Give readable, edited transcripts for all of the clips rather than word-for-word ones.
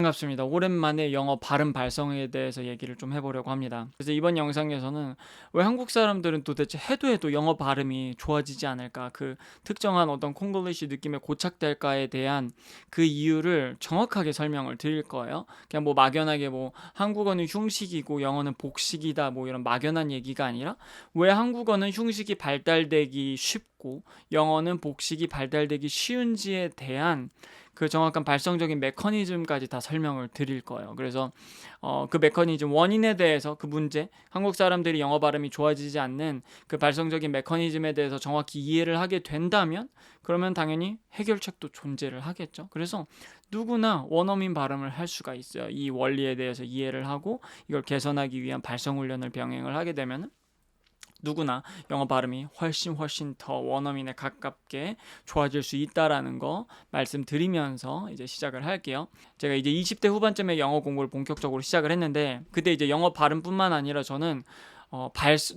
반갑습니다. 오랜만에 영어 발음 발성에 대해서 얘기를 좀 해보려고 합니다. 그래서 이번 영상에서는 왜 한국 사람들은 도대체 해도 영어 발음이 좋아지지 않을까, 그 특정한 어떤 콩글리시 느낌에 고착될까에 대한 그 이유를 정확하게 설명을 드릴 거예요. 그냥 뭐 막연하게 뭐 한국어는 흉식이고 영어는 복식이다 뭐 이런 막연한 얘기가 아니라, 왜 한국어는 흉식이 발달되기 쉽고 영어는 복식이 발달되기 쉬운지에 대한 그 정확한 발성적인 메커니즘까지 다 설명을 드릴 거예요. 그래서 그 메커니즘, 원인에 대해서, 그 문제, 한국 사람들이 영어 발음이 좋아지지 않는 그 발성적인 메커니즘에 대해서 정확히 이해를 하게 된다면, 그러면 당연히 해결책도 존재를 하겠죠. 그래서 누구나 원어민 발음을 할 수가 있어요. 이 원리에 대해서 이해를 하고 이걸 개선하기 위한 발성 훈련을 병행을 하게 되면 누구나 영어 발음이 훨씬 더 원어민에 가깝게 좋아질 수 있다라는 거 말씀드리면서 이제 시작을 할게요. 제가 이제 20대 후반쯤에 영어 공부를 본격적으로 시작을 했는데, 그때 이제 영어 발음뿐만 아니라 저는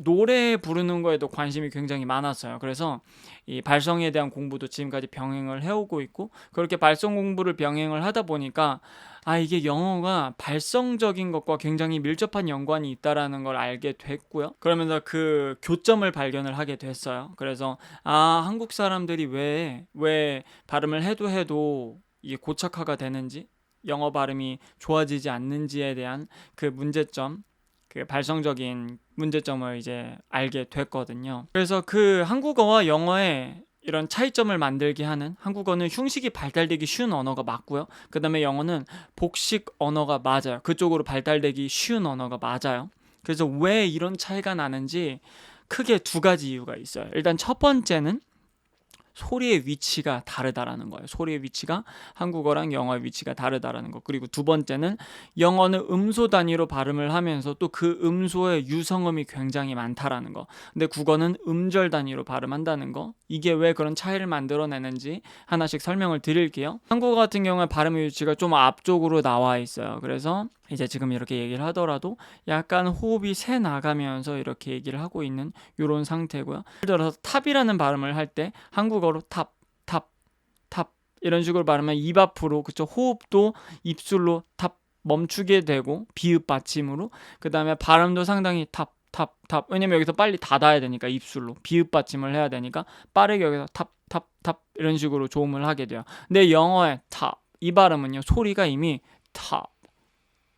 노래 부르는 거에도 관심이 굉장히 많았어요. 그래서 이 발성에 대한 공부도 지금까지 병행을 해오고 있고, 그렇게 발성 공부를 병행을 하다 보니까 이게 영어가 발성적인 것과 굉장히 밀접한 연관이 있다라는 걸 알게 됐고요. 그러면서 그 교점을 발견을 하게 됐어요. 그래서 한국 사람들이 왜 발음을 해도 이게 고착화가 되는지, 영어 발음이 좋아지지 않는지에 대한 그 문제점, 그 발성적인 문제점을 이제 알게 됐거든요. 그래서 그 한국어와 영어의 이런 차이점을 만들게 하는, 한국어는 흉식이 발달되기 쉬운 언어가 맞고요. 그 다음에 영어는 복식 언어가 맞아요. 그쪽으로 발달되기 쉬운 언어가 맞아요. 그래서 왜 이런 차이가 나는지 크게 두 가지 이유가 있어요. 일단 첫 번째는 소리의 위치가 다르다라는 거예요. 소리의 위치가 한국어랑 영어의 위치가 다르다라는 거. 그리고 두 번째는 영어는 음소 단위로 발음을 하면서 또 그 음소의 유성음이 굉장히 많다라는 거. 근데 국어는 음절 단위로 발음한다는 거. 이게 왜 그런 차이를 만들어내는지 하나씩 설명을 드릴게요. 한국어 같은 경우에 발음의 위치가 좀 앞쪽으로 나와 있어요. 그래서 이제 지금 이렇게 얘기를 하더라도 약간 호흡이 새 나가면서 이렇게 얘기를 하고 있는 이런 상태고요. 예를 들어서 탑이라는 발음을 할 때 한국어로 탑, 탑, 탑 이런 식으로 발음하면 입 앞으로, 그쵸? 호흡도 입술로 탑 멈추게 되고 비읍 받침으로, 그 다음에 발음도 상당히 탑, 탑, 탑. 왜냐면 여기서 빨리 닫아야 되니까, 입술로 비읍 받침을 해야 되니까 빠르게 여기서 탑, 탑, 탑 이런 식으로 조음을 하게 돼요. 근데 영어의 탑, 이 발음은요, 소리가 이미 탑,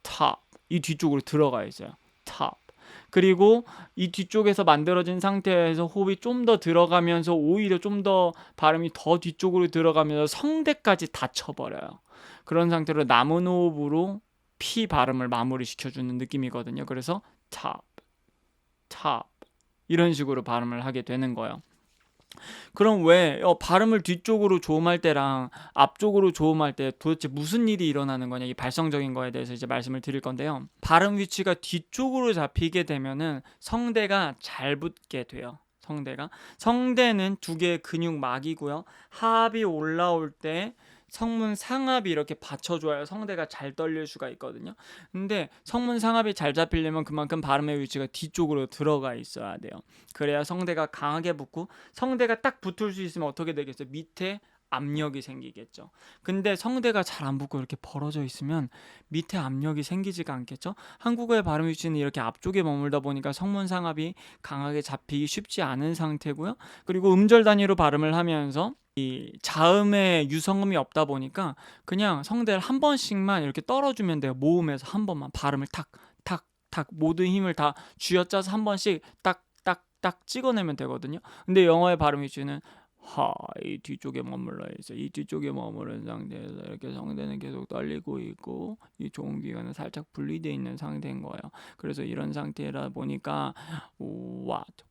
top 이 뒤쪽으로 들어가 있어요. top. 그리고 이 뒤쪽에서 만들어진 상태에서 호흡이 좀 더 들어가면서 오히려 좀 더 발음이 더 뒤쪽으로 들어가면서 성대까지 닫혀버려요. 그런 상태로 남은 호흡으로 P 발음을 마무리 시켜주는 느낌이거든요. 그래서 top, top 이런 식으로 발음을 하게 되는 거예요. 그럼 왜 발음을 뒤쪽으로 조음할 때랑 앞쪽으로 조음할 때 도대체 무슨 일이 일어나는 거냐, 이 발성적인 거에 대해서 이제 말씀을 드릴 건데요. 발음 위치가 뒤쪽으로 잡히게 되면은 성대가 잘 붙게 돼요. 성대는 두 개의 근육막이고요. 하압이 올라올 때 성문 상압이 이렇게 받쳐줘야 성대가 잘 떨릴 수가 있거든요. 근데 성문 상압이 잘 잡히려면 그만큼 발음의 위치가 뒤쪽으로 들어가 있어야 돼요. 그래야 성대가 강하게 붙고, 성대가 딱 붙을 수 있으면 어떻게 되겠어요? 밑에 압력이 생기겠죠. 근데 성대가 잘 안 붙고 이렇게 벌어져 있으면 밑에 압력이 생기지가 않겠죠. 한국어의 발음 위치는 이렇게 앞쪽에 머물다 보니까 성문 상압이 강하게 잡히기 쉽지 않은 상태고요. 그리고 음절 단위로 발음을 하면서 이 자음에 유성음이 없다 보니까 그냥 성대를 한 번씩만 이렇게 떨어주면 돼요. 모음에서 한 번만 발음을 탁, 탁, 탁 모든 힘을 다 쥐어짜서 한 번씩 딱, 딱, 딱 찍어내면 되거든요. 근데 영어의 발음 위치는 이 뒤쪽에 머물러 있어. 이 뒤쪽에 머무른 상태에서 이렇게 성대는 계속 떨리고 있고 이 조음기관은 살짝 분리되어 있는 상태인 거예요. 그래서 이런 상태라 보니까 what.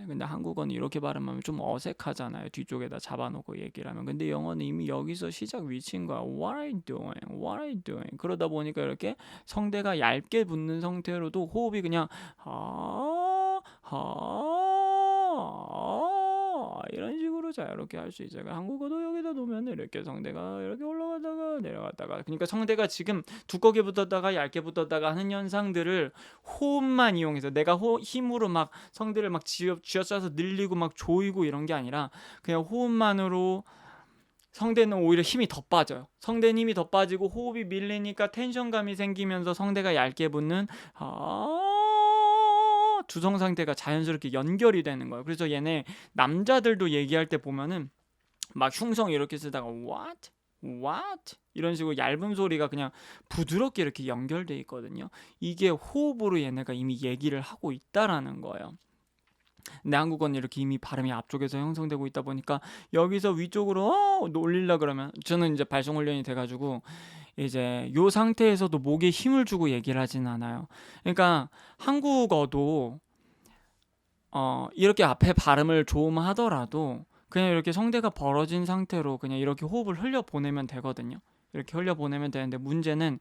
근데 한국어는 이렇게 발음하면 좀 어색하잖아요. 뒤쪽에다 잡아놓고 얘기를 하면. 근데 영어는 이미 여기서 시작 위치인 거야. What are you doing? What are you doing? 그러다 보니까 이렇게 성대가 얇게 붙는 상태로도 호흡이 그냥 이런 식으로 자유롭게 할 수 있어요. 한국어도 여기다 놓으면 이렇게 성대가 이렇게 올라가다가 내려갔다가, 그러니까 성대가 지금 두껍게 붙었다가 얇게 붙었다가 하는 현상들을 호흡만 이용해서, 내가 힘으로 막 성대를 막 쥐어짜서 늘리고 막 조이고 이런 게 아니라 그냥 호흡만으로 성대는 오히려 힘이 더 빠져요. 성대는 힘이 더 빠지고 호흡이 밀리니까 텐션감이 생기면서 성대가 얇게 붙는 두성 상태가 자연스럽게 연결이 되는 거예요. 그래서 얘네 남자들도 얘기할 때 보면은 막 흉성 이렇게 쓰다가 what 이런 식으로 얇은 소리가 그냥 부드럽게 이렇게 연결돼 있거든요. 이게 호흡으로 얘네가 이미 얘기를 하고 있다라는 거예요. 근데 한국어는 이렇게 이미 발음이 앞쪽에서 형성되고 있다 보니까 여기서 위쪽으로 올리려 그러면, 저는 이제 발성 훈련이 돼가지고 이제 요 상태에서도 목에 힘을 주고 얘기를 하진 않아요. 그러니까 한국어도 이렇게 앞에 발음을 조음하더라도 그냥 이렇게 성대가 벌어진 상태로 그냥 이렇게 호흡을 흘려보내면 되거든요. 이렇게 흘려보내면 되는데, 문제는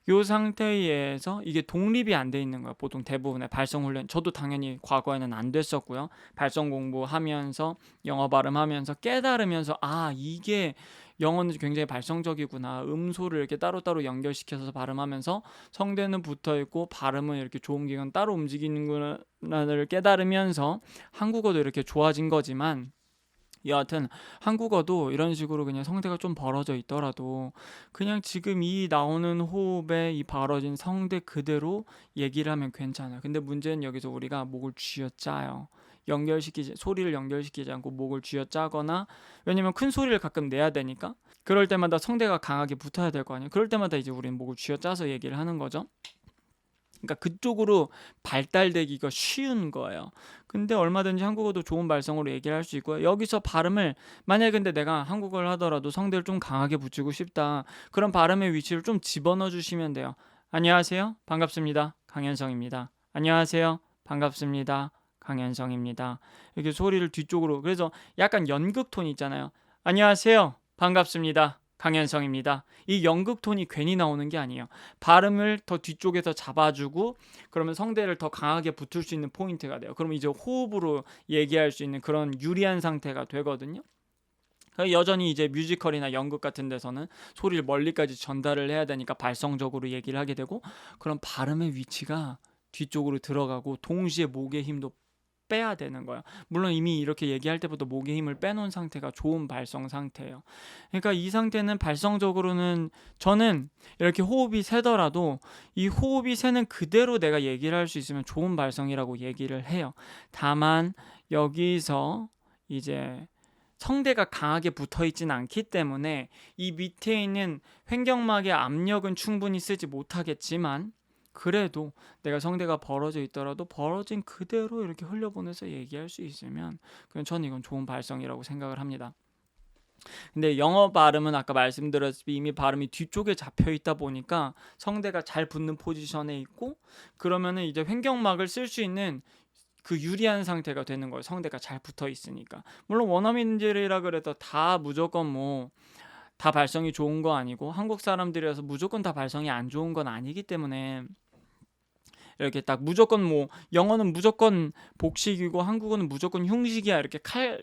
이 상태에서 이게 독립이 안 돼 있는 거예요. 보통 대부분의 발성 훈련, 저도 당연히 과거에는 안 됐었고요. 발성 공부하면서 영어 발음하면서 깨달으면서 이게 영어는 굉장히 발성적이구나. 음소를 이렇게 따로따로 연결시켜서 발음하면서 성대는 붙어있고 발음은 이렇게 조음기관 따로 움직이는구나를 깨달으면서 한국어도 이렇게 좋아진 거지만, 여하튼 한국어도 이런 식으로 그냥 성대가 좀 벌어져 있더라도 그냥 지금 이 나오는 호흡에 이 벌어진 성대 그대로 얘기를 하면 괜찮아요. 근데 문제는 여기서 우리가 목을 쥐어짜요. 소리를 연결시키지 않고 목을 쥐어짜거나, 왜냐면 큰 소리를 가끔 내야 되니까 그럴 때마다 성대가 강하게 붙어야 될 거 아니에요. 그럴 때마다 이제 우리는 목을 쥐어짜서 얘기를 하는 거죠. 그러니까 그쪽으로 발달되기가 쉬운 거예요. 근데 얼마든지 한국어도 좋은 발성으로 얘기를 할 수 있고요. 여기서 발음을, 만약에 근데 내가 한국어를 하더라도 성대를 좀 강하게 붙이고 싶다, 그런 발음의 위치를 좀 집어넣어 주시면 돼요. 안녕하세요, 반갑습니다, 강현성입니다. 안녕하세요, 반갑습니다, 강현성입니다. 이렇게 소리를 뒤쪽으로, 그래서 약간 연극 톤 있잖아요. 안녕하세요, 반갑습니다, 강현성입니다. 이 연극 톤이 괜히 나오는 게 아니에요. 발음을 더 뒤쪽에서 잡아주고 그러면 성대를 더 강하게 붙을 수 있는 포인트가 돼요. 그러면 이제 호흡으로 얘기할 수 있는 그런 유리한 상태가 되거든요. 여전히 이제 뮤지컬이나 연극 같은 데서는 소리를 멀리까지 전달을 해야 되니까 발성적으로 얘기를 하게 되고, 그런 발음의 위치가 뒤쪽으로 들어가고 동시에 목의 힘도 빼야 되는 거예요. 물론 이미 이렇게 얘기할 때부터 목의 힘을 빼놓은 상태가 좋은 발성 상태예요. 그러니까 이 상태는 발성적으로는, 저는 이렇게 호흡이 세더라도 이 호흡이 세는 그대로 내가 얘기를 할 수 있으면 좋은 발성이라고 얘기를 해요. 다만 여기서 이제 성대가 강하게 붙어 있진 않기 때문에 이 밑에 있는 횡격막의 압력은 충분히 쓰지 못하겠지만, 그래도 내가 성대가 벌어져 있더라도 벌어진 그대로 이렇게 흘려보내서 얘기할 수 있으면 그냥 저는 이건 좋은 발성이라고 생각을 합니다. 근데 영어 발음은 아까 말씀드렸듯이 이미 발음이 뒤쪽에 잡혀 있다 보니까 성대가 잘 붙는 포지션에 있고, 그러면은 이제 횡격막을 쓸 수 있는 그 유리한 상태가 되는 거예요. 성대가 잘 붙어 있으니까. 물론 원어민들이라 그래도 다 무조건 다 발성이 좋은 거 아니고, 한국 사람들이라서 무조건 다 발성이 안 좋은 건 아니기 때문에 이렇게 딱 무조건 영어는 무조건 복식이고 한국어는 무조건 흉식이야,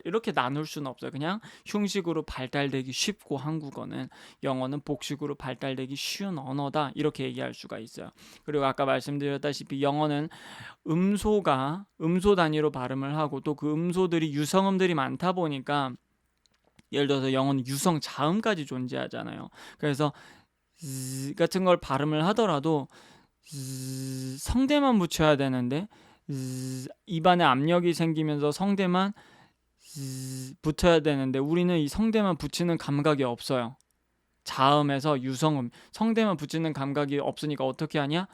이렇게 나눌 수는 없어요. 그냥 흉식으로 발달되기 쉽고 한국어는, 영어는 복식으로 발달되기 쉬운 언어다, 이렇게 얘기할 수가 있어요. 그리고 아까 말씀드렸다시피 영어는 음소 단위로 발음을 하고, 또 그 음소들이 유성음들이 많다 보니까, 예를 들어서 영어는 유성 자음까지 존재하잖아요. 그래서 같은 걸 발음을 하더라도 성대만 붙여야 되는데 입안에 압력이 생기면서 성대만 붙어야 되는데, 우리는 이 성대만 붙이는 감각이 없어요. 자음에서 유성음, 성대만 붙이는 감각이 없으니까 어떻게 하냐?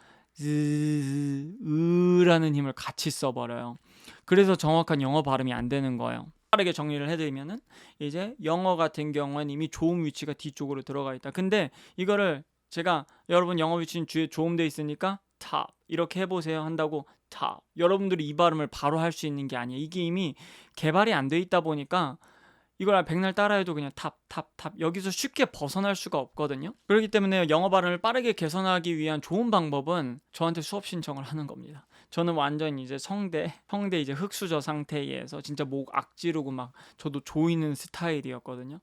라는 힘을 같이 써버려요. 그래서 정확한 영어 발음이 안 되는 거예요. 빠르게 정리를 해드리면은, 이제 영어 같은 경우는 이미 조음 위치가 뒤쪽으로 들어가 있다. 근데 이거를 제가 여러분 영어 위치는 뒤에 조음돼 있으니까 top 이렇게 해보세요 한다고 top, 여러분들이 이 발음을 바로 할 수 있는 게 아니에요. 이게 이미 개발이 안 돼 있다 보니까 이걸 백날 따라해도 그냥 탑 여기서 쉽게 벗어날 수가 없거든요. 그렇기 때문에 영어 발음을 빠르게 개선하기 위한 좋은 방법은 저한테 수업 신청을 하는 겁니다. 저는 완전 이제 성대 이제 흑수저 상태에서 진짜 목 악지르고 막 저도 조이는 스타일이었거든요.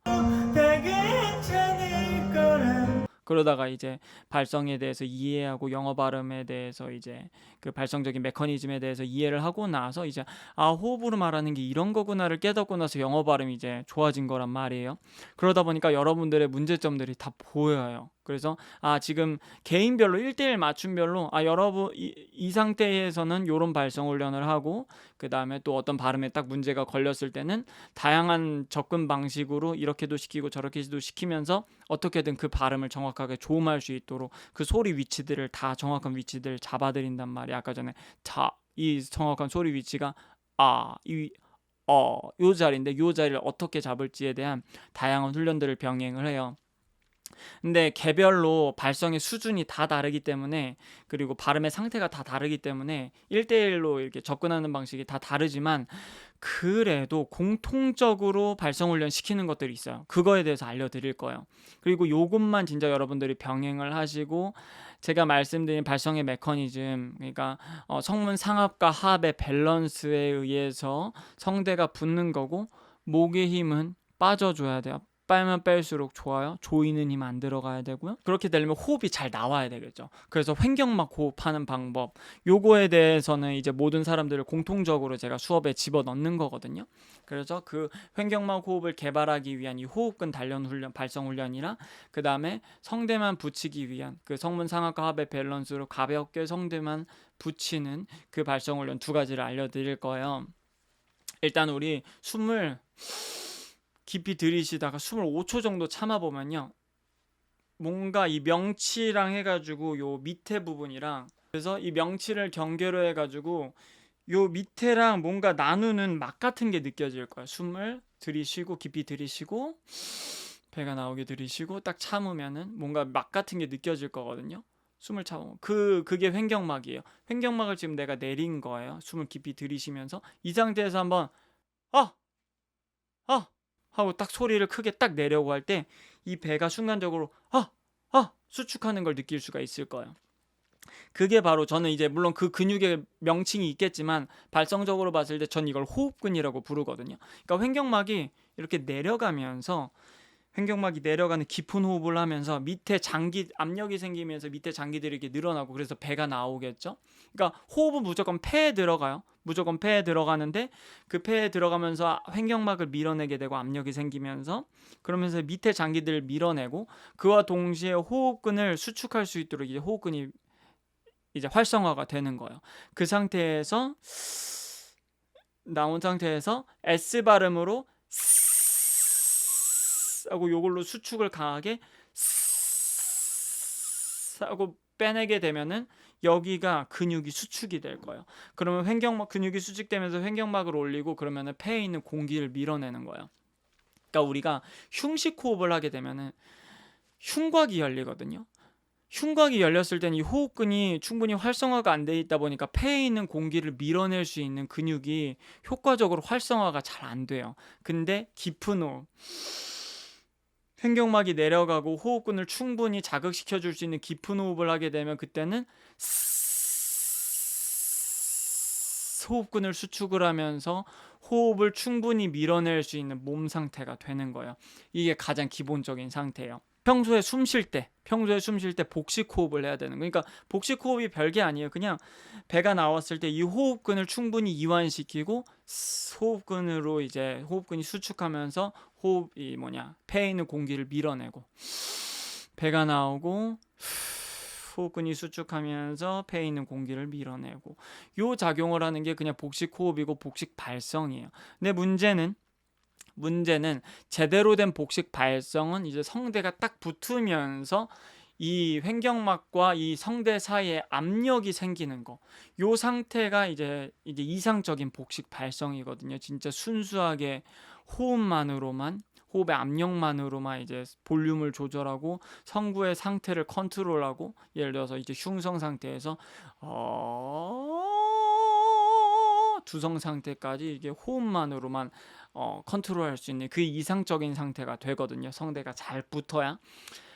그러다가 이제 발성에 대해서 이해하고 영어 발음에 대해서 이제 그 발성적인 메커니즘에 대해서 이해를 하고 나서 이제 호흡으로 말하는 게 이런 거구나를 깨닫고 나서 영어 발음이 이제 좋아진 거란 말이에요. 그러다 보니까 여러분들의 문제점들이 다 보여요. 그래서 지금 개인별로 1대1 맞춤별로 여러분 이 상태에서는 요런 발성 훈련을 하고, 그 다음에 또 어떤 발음에 딱 문제가 걸렸을 때는 다양한 접근 방식으로 이렇게도 시키고 저렇게도 시키면서 어떻게든 그 발음을 정확하게 조음할 수 있도록 그 소리 위치들을 다 정확한 위치들을 잡아드린단 말이야. 아까 전에 이 정확한 소리 위치가 요 자리인데 요 자리를 어떻게 잡을지에 대한 다양한 훈련들을 병행을 해요. 근데 개별로 발성의 수준이 다 다르기 때문에, 그리고 발음의 상태가 다 다르기 때문에 1대1로 이렇게 접근하는 방식이 다 다르지만, 그래도 공통적으로 발성 훈련 시키는 것들이 있어요. 그거에 대해서 알려드릴 거예요. 그리고 요것만 진짜 여러분들이 병행을 하시고, 제가 말씀드린 발성의 메커니즘, 그러니까 성문 상합과 하합의 밸런스에 의해서 성대가 붙는 거고, 목의 힘은 빠져줘야 돼요. 빨면 뺄수록 좋아요. 조이는 힘 안 들어가야 되고요. 그렇게 되려면 호흡이 잘 나와야 되겠죠. 그래서 횡격막 호흡하는 방법, 요거에 대해서는 이제 모든 사람들을 공통적으로 제가 수업에 집어넣는 거거든요. 그래서 그 횡격막 호흡을 개발하기 위한 이 호흡근 단련 훈련, 발성 훈련이랑, 그 다음에 성대만 붙이기 위한 그 성문 상하과 하합의 밸런스로 가볍게 성대만 붙이는 그 발성 훈련 두 가지를 알려드릴 거예요. 일단 우리 숨을 깊이 들이쉬다가 숨을 5초 정도 참아보면요, 뭔가 이 명치랑 해가지고 요 밑에 부분이랑, 그래서 이 명치를 경계로 해가지고 요 밑에랑 뭔가 나누는 막 같은 게 느껴질 거예요. 숨을 들이쉬고 깊이 들이쉬고 배가 나오게 들이쉬고 딱 참으면은 뭔가 막 같은 게 느껴질 거거든요. 숨을 참으면 그게 횡격막이에요. 횡격막을 지금 내가 내린 거예요. 숨을 깊이 들이쉬면서 이 상태에서 한번 아! 아! 하고 딱 소리를 크게 딱 내려고 할 때 이 배가 순간적으로 수축하는 걸 느낄 수가 있을 거예요. 그게 바로, 저는 이제 물론 그 근육의 명칭이 있겠지만 발성적으로 봤을 때 전 이걸 호흡근이라고 부르거든요. 그러니까 횡격막이 이렇게 내려가면서, 횡격막이 내려가는 깊은 호흡을 하면서 밑에 압력이 생기면서 밑에 장기들이 이렇게 늘어나고, 그래서 배가 나오겠죠. 그러니까 호흡은 무조건 폐에 들어가요. 무조건 폐에 들어가는데 그 폐에 들어가면서 횡격막을 밀어내게 되고 압력이 생기면서, 그러면서 밑에 장기들을 밀어내고, 그와 동시에 호흡근을 수축할 수 있도록 이제 호흡근이 이제 활성화가 되는 거예요. 그 상태에서 나온 상태에서 S 발음으로 하고 요걸로 수축을 강하게 하고 빼내게 되면은 여기가 근육이 수축이 될 거예요. 그러면 횡격막 근육이 수축되면서 횡격막을 올리고, 그러면은 폐에 있는 공기를 밀어내는 거예요. 그러니까 우리가 흉식 호흡을 하게 되면은 흉곽이 열리거든요. 흉곽이 열렸을 때는 이 호흡근이 충분히 활성화가 안 돼 있다 보니까 폐에 있는 공기를 밀어낼 수 있는 근육이 효과적으로 활성화가 잘 안 돼요. 근데 깊은 호흡, 횡격막이 내려가고 호흡근을 충분히 자극시켜 줄 수 있는 깊은 호흡을 하게 되면, 그때는 호흡근을 수축을 하면서 호흡을 충분히 밀어낼 수 있는 몸 상태가 되는 거예요. 이게 가장 기본적인 상태예요. 평소에 숨 쉴 때 복식 호흡을 해야 되는 거예요. 그러니까 복식 호흡이 별게 아니에요. 그냥 배가 나왔을 때 이 호흡근을 충분히 이완시키고, 호흡근으로 이제 호흡근이 수축하면서 폐에 있는 공기를 밀어내고, 배가 나오고 호흡근이 수축하면서 폐에 있는 공기를 밀어내고, 요 작용을 하는 게 그냥 복식 호흡이고 복식 발성이에요. 근데 문제는 제대로 된 복식 발성은 이제 성대가 딱 붙으면서 이 횡격막과 이 성대 사이에 압력이 생기는 거, 요 상태가 이제 이상적인 복식 발성이거든요. 진짜 순수하게 호흡의 압력만으로만 이제 볼륨을 조절하고 성구의 상태를 컨트롤하고, 예를 들어서 이제 흉성 상태에서 두성 상태까지 이게 호흡만으로만 컨트롤할 수 있는 그 이상적인 상태가 되거든요. 성대가 잘 붙어야.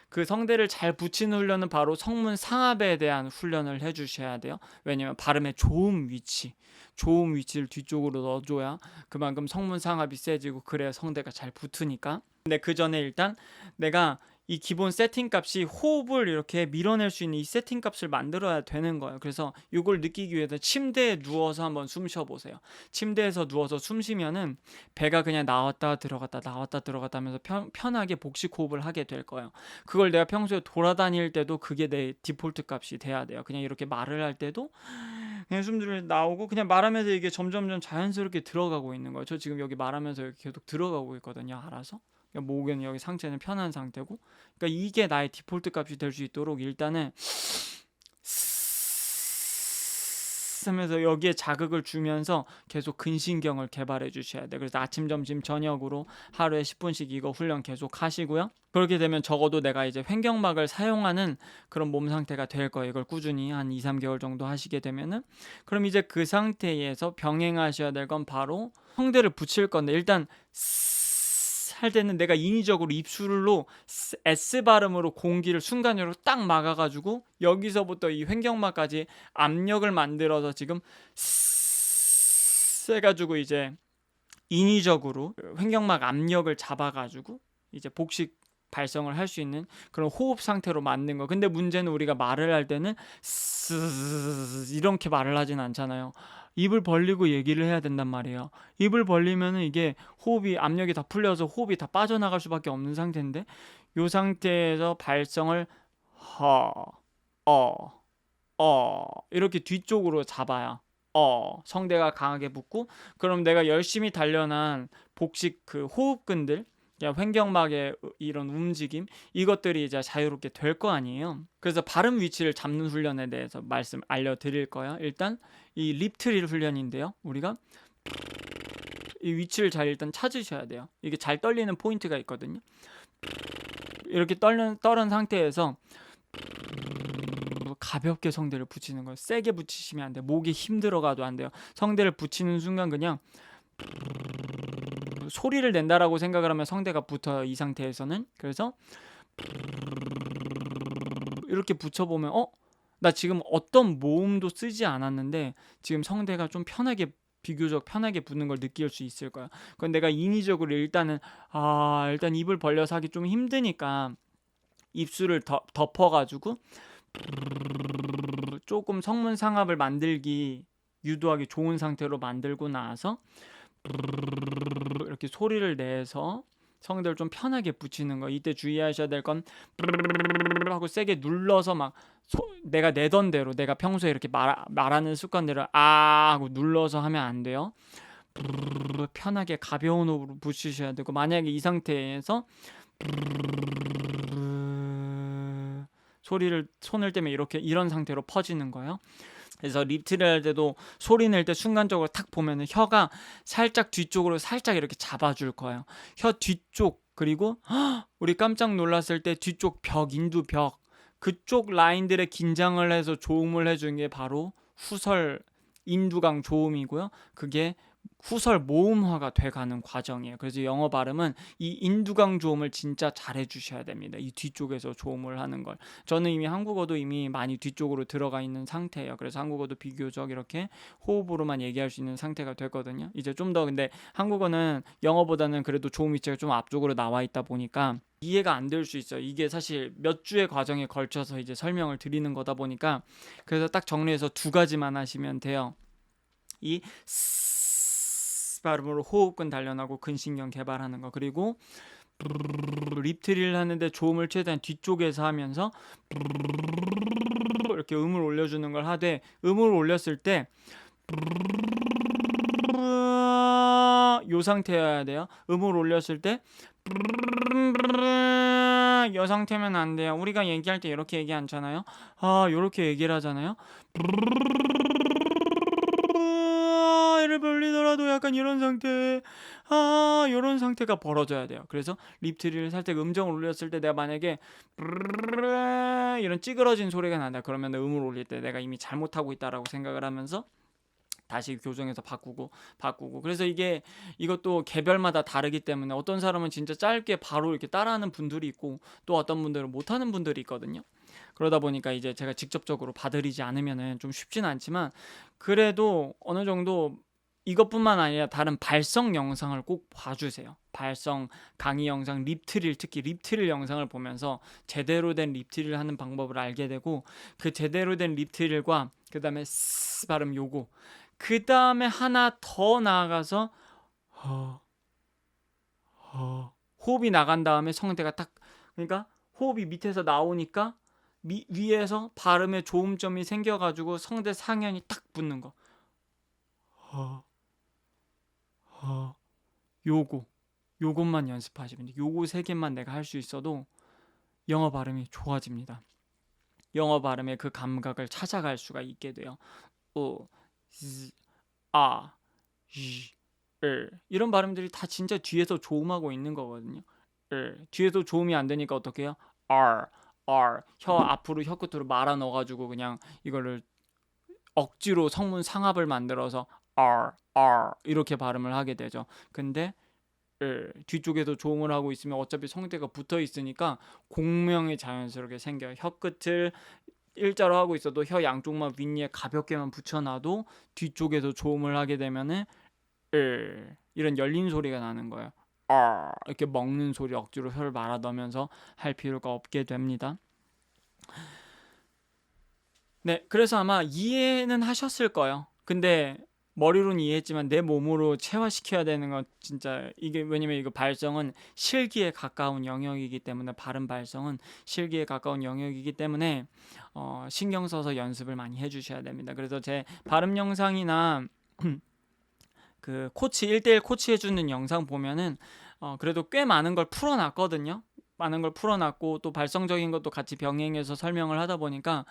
그 성대를 잘 붙이는 훈련은 바로 성문 상합에 대한 훈련을 해주셔야 돼요. 왜냐면 발음의 좋은 위치를 뒤쪽으로 넣어줘야 그만큼 성문 상합이 세지고, 그래야 성대가 잘 붙으니까. 근데 그 전에 일단 내가 이 기본 세팅 값이 호흡을 이렇게 밀어낼 수 있는 이 세팅 값을 만들어야 되는 거예요. 그래서 이걸 느끼기 위해서 침대에 누워서 한번 숨 쉬어보세요. 침대에서 누워서 숨 쉬면은 배가 그냥 나왔다 들어갔다 나왔다 들어갔다 하면서 편하게 복식 호흡을 하게 될 거예요. 그걸 내가 평소에 돌아다닐 때도 그게 내 디폴트 값이 돼야 돼요. 그냥 이렇게 말을 할 때도 그냥 숨들이 나오고 그냥 말하면서 이게 점점점 자연스럽게 들어가고 있는 거예요. 저 지금 여기 말하면서 이렇게 계속 들어가고 있거든요. 알아서. 그러니까 목은 여기 상체는 편한 상태고, 그러니까 이게 나의 디폴트 값이 될 수 있도록 일단은 하면서 여기에 자극을 주면서 계속 근신경을 개발해 주셔야 돼요. 그래서 아침, 점심, 저녁으로 하루에 10분씩 이거 훈련 계속 하시고요. 그렇게 되면 적어도 내가 이제 횡격막을 사용하는 그런 몸 상태가 될 거예요. 이걸 꾸준히 한 2, 3개월 정도 하시게 되면은, 그럼 이제 그 상태에서 병행하셔야 될 건 바로 성대를 붙일 건데, 일단 할 때는 내가 인위적으로 입술로 S 발음으로 공기를 순간적으로 딱 막아가지고 여기서부터 이 횡격막까지 압력을 만들어서 지금 해가지고 이제 인위적으로 횡격막 압력을 잡아가지고 이제 복식 발성을 할 수 있는 그런 호흡 상태로 만든 거. 근데 문제는 우리가 말을 할 때는 이렇게 말을 하진 않잖아요. 입을 벌리고 얘기를 해야 된단 말이에요. 입을 벌리면은 이게 호흡이 압력이 다 풀려서 호흡이 다 빠져나갈 수밖에 없는 상태인데, 이 상태에서 발성을 이렇게 뒤쪽으로 잡아야 성대가 강하게 붙고, 그럼 내가 열심히 단련한 복식 그 호흡근들, 횡격막의 이런 움직임, 이것들이 이제 자유롭게 될 거 아니에요. 그래서 발음 위치를 잡는 훈련에 대해서 알려드릴 거예요. 일단 이 립트릴 훈련인데요. 우리가 이 위치를 잘 일단 찾으셔야 돼요. 이게 잘 떨리는 포인트가 있거든요. 이렇게 떨은 상태에서 가볍게 성대를 붙이는 거예요. 세게 붙이시면 안 돼요. 목에 힘 들어가도 안 돼요. 성대를 붙이는 순간 그냥 소리를 낸다라고 생각을 하면 성대가 붙어요. 이 상태에서는. 그래서 이렇게 붙여보면 나 지금 어떤 모음도 쓰지 않았는데 지금 성대가 좀 편하게, 비교적 편하게 붙는 걸 느낄 수 있을 거야. 그건 내가 인위적으로 일단 입을 벌려서 하기 좀 힘드니까 입술을 덮어가지고 조금 성문 상압을 만들기 유도하기 좋은 상태로 만들고 나서 이렇게 소리를 내서 성대를 좀 편하게 붙이는 거. 이때 주의하셔야 될 건 하고 세게 눌러서 막 내가 내던 대로, 내가 평소에 이렇게 말하는 습관대로 하고 눌러서 하면 안 돼요. 편하게 가벼운 호흡으로 붙이셔야 되고, 만약에 이 상태에서 소리를 손을 떼면 이런 상태로 퍼지는 거예요. 그래서 립트를 할 때도 소리 낼 때 순간적으로 탁 보면은 혀가 살짝 뒤쪽으로 살짝 이렇게 잡아줄 거예요. 혀 뒤쪽, 그리고 우리 깜짝 놀랐을 때 뒤쪽 벽, 인두 벽, 그쪽 라인들의 긴장을 해서 조음을 해주는 게 바로 후설 인두강 조음이고요. 그게 후설 모음화가 돼가는 과정이에요. 그래서 영어 발음은 이 인두강 조음을 진짜 잘해 주셔야 됩니다. 이 뒤쪽에서 조음을 하는 걸. 저는 이미 한국어도 이미 많이 뒤쪽으로 들어가 있는 상태예요. 그래서 한국어도 비교적 이렇게 호흡으로만 얘기할 수 있는 상태가 됐거든요. 이제 좀 더, 근데 한국어는 영어보다는 그래도 조음 위치가 좀 앞쪽으로 나와 있다 보니까 이해가 안 될 수 있어요. 이게 사실 몇 주의 과정에 걸쳐서 이제 설명을 드리는 거다 보니까. 그래서 딱 정리해서 두 가지만 하시면 돼요. 이 발음으로 호흡근 단련하고 근신경 개발하는 거, 그리고 립트릴 하는데 조음을 최대한 뒤쪽에서 하면서 이렇게 음을 올려주는 걸 하되, 음을 올렸을 때 요 상태여야 돼요. 음을 올렸을 때 이 상태면 안 돼요. 우리가 얘기할 때 이렇게 얘기 않잖아요. 요렇게 얘기를 하잖아요. 이를 벌리더라도 약간 이런 상태, 이런 상태가 벌어져야 돼요. 그래서 립트리를 살짝 음정을 올렸을 때 내가 만약에 이런 찌그러진 소리가 난다 그러면 음을 올릴 때 내가 이미 잘못하고 있다라고 생각을 하면서 다시 교정해서 바꾸고. 그래서 이것도 개별마다 다르기 때문에 어떤 사람은 진짜 짧게 바로 이렇게 따라하는 분들이 있고, 또 어떤 분들은 못하는 분들이 있거든요. 그러다 보니까 이제 제가 직접적으로 봐드리지 않으면은 좀 쉽지는 않지만, 그래도 어느 정도 이것뿐만 아니라 다른 발성 영상을 꼭 봐주세요. 발성 강의 영상, 립트릴, 특히 립트릴 영상을 보면서 제대로 된 립트릴 하는 방법을 알게 되고, 그 제대로 된 립트릴과 그 다음에 스 발음 요거, 그 다음에 하나 더 나아가서 호흡이 나간 다음에 성대가 딱, 그러니까 호흡이 밑에서 나오니까 위에서 발음에 조음점이 생겨가지고 성대 상현이 딱 붙는 거. 요것만 연습하시면 돼요. 요거 세 개만 내가 할 수 있어도 영어 발음이 좋아집니다. 영어 발음의 그 감각을 찾아갈 수가 있게 돼요. 즈, ዥ, 이런 발음들이 다 진짜 뒤에서 조음하고 있는 거거든요. 뒤에서 조음이 안 되니까 어떻게 해요? 혀 앞으로 혀 끝으로 말아 넣어가지고 그냥 이거를 억지로 성문 상합을 만들어서 이렇게 발음을 하게 되죠. 근데 뒤쪽에서 조음을 하고 있으면 어차피 성대가 붙어 있으니까 공명이 자연스럽게 생겨요. 혀 끝을 일자로 하고 있어도 혀 양쪽만 윗니에 가볍게만 붙여놔도 뒤쪽에서 조음을 하게 되면은 이런 열린 소리가 나는 거예요. 이렇게 먹는 소리 억지로 혀를 말아 넣으면서 할 필요가 없게 됩니다. 네, 그래서 아마 이해는 하셨을 거예요. 근데 머리로는 이해했지만 내 몸으로 체화시켜야 되는 건 진짜 이게, 왜냐면 이거 발성은 실기에 가까운 영역이기 때문에, 발음 발성은 실기에 가까운 영역이기 때문에 신경 써서 연습을 많이 해주셔야 됩니다. 그래서 제 발음 영상이나 그 코치 1대1 코치 해주는 영상 보면은 그래도 꽤 많은 걸 풀어놨거든요. 많은 걸 풀어놨고 또 발성적인 것도 같이 병행해서 설명을 하다 보니까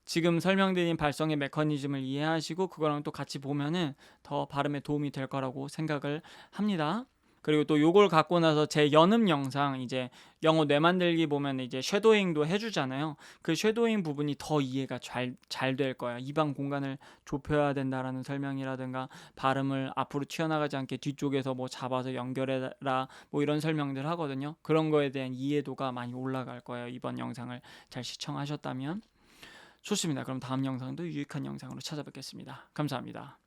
지금 설명드린 발성의 메커니즘을 이해하시고 그거랑 또 같이 보면은 더 발음에 도움이 될 거라고 생각을 합니다. 그리고 또 요걸 갖고 나서 제 연음 영상, 이제 영어 뇌 만들기 보면 이제 쉐도잉도 해주잖아요. 그 쉐도잉 부분이 더 이해가 잘 될 거야. 입안 공간을 좁혀야 된다라는 설명이라든가, 발음을 앞으로 튀어나가지 않게 뒤쪽에서 뭐 잡아서 연결해라, 뭐 이런 설명들 하거든요. 그런 거에 대한 이해도가 많이 올라갈 거예요. 이번 영상을 잘 시청하셨다면. 좋습니다. 그럼 다음 영상도 유익한 영상으로 찾아뵙겠습니다. 감사합니다.